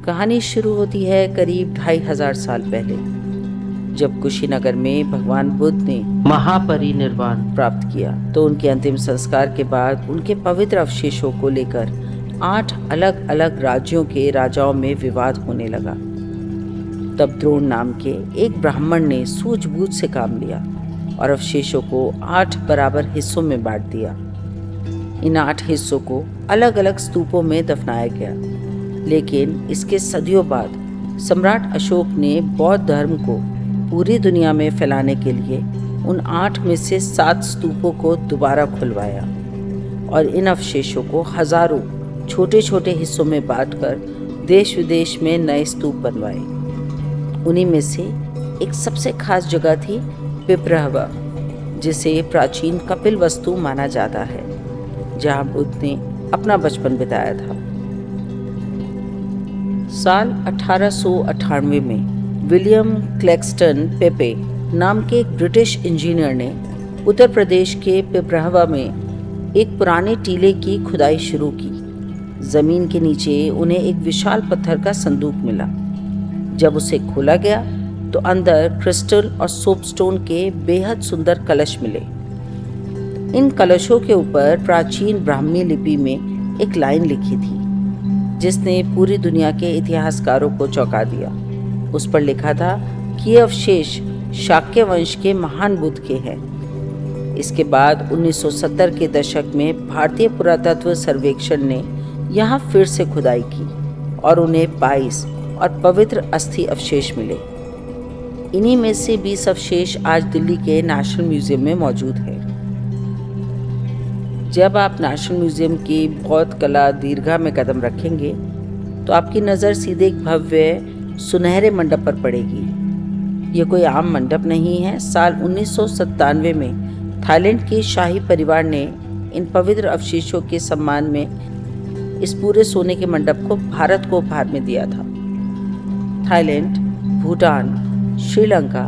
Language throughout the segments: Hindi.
कहानी शुरू होती है करीब 2500 साल पहले, जब कुशीनगर में भगवान बुद्ध ने महापरिनिर्वाण प्राप्त किया। तो उनके अंतिम संस्कार के बाद उनके पवित्र अवशेषों को लेकर 8 अलग अलग राज्यों के राजाओं में विवाद होने लगा। तब द्रोण नाम के एक ब्राह्मण ने सूझबूझ से काम लिया और अवशेषों को 8 बराबर हिस्सों में बांट दिया। इन 8 हिस्सों को अलग अलग स्तूपों में दफनाया गया। लेकिन इसके सदियों बाद सम्राट अशोक ने बौद्ध धर्म को पूरी दुनिया में फैलाने के लिए उन 8 में से 7 स्तूपों को दोबारा खुलवाया और इन अवशेषों को हजारों छोटे छोटे हिस्सों में बांटकर देश विदेश में नए स्तूप बनवाए। उन्हीं में से एक सबसे खास जगह थी पिपरहवा, जिसे प्राचीन कपिल वस्तु माना जाता है, जहां बुद्ध ने अपना बचपन बिताया था। साल 1898 में विलियम क्लैक्सटन पेपे नाम के एक ब्रिटिश इंजीनियर ने उत्तर प्रदेश के पिपरहवा में एक पुराने टीले की खुदाई शुरू की। जमीन के नीचे उन्हें एक विशाल पत्थर का संदूक मिला। जब उसे खोला गया तो अंदर क्रिस्टल और सोपस्टोन के बेहद सुंदर कलश मिले। इन कलशों के ऊपर प्राचीन ब्राह्मी लिपि में एक लाइन लिखी थी, जिसने पूरी दुनिया के इतिहासकारों को चौंका दिया। उस पर लिखा था कि ये अवशेष शाक्य वंश के महान बुद्ध के हैं। इसके बाद 1970 के दशक में भारतीय पुरातत्व सर्वेक्षण ने यहाँ फिर से खुदाई की और उन्हें 22 और पवित्र अस्थि अवशेष मिले। इन्हीं में से 20 अवशेष आज दिल्ली के नेशनल म्यूजियम में मौजूद हैं। जब आप नेशनल म्यूजियम की बौद्ध कला दीर्घा में कदम रखेंगे तो आपकी नज़र सीधे एक भव्य सुनहरे मंडप पर पड़ेगी। यह कोई आम मंडप नहीं है। साल 1997 में थाईलैंड के शाही परिवार ने इन पवित्र अवशेषों के सम्मान में इस पूरे सोने के मंडप को भारत को उपहार में दिया था। थाईलैंड, भूटान, श्रीलंका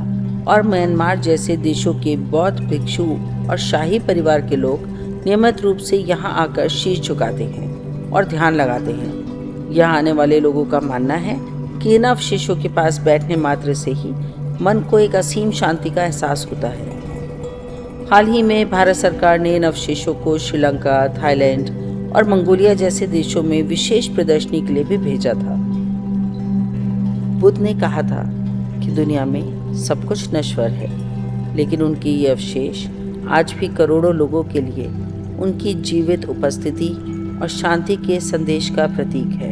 और म्यांमार जैसे देशों के बौद्ध भिक्षु और शाही परिवार के लोग नियमित रूप से यहाँ आकर शीश झुकाते हैं और ध्यान लगाते हैं। यहाँ आने वाले लोगों का मानना है कि इन अवशेषों के पास बैठने मात्र से ही मन को एक असीम शांति का एहसास होता है। हाल ही में भारत सरकार ने इन अवशेषों को श्रीलंका, थाईलैंड और मंगोलिया जैसे देशों में विशेष प्रदर्शनी के लिए भी भेजा था। बुद्ध ने कहा था कि दुनिया में सब कुछ नश्वर है, लेकिन उनके ये अवशेष आज भी करोड़ों लोगों के लिए उनकी जीवित उपस्थिति और शांति के संदेश का प्रतीक है।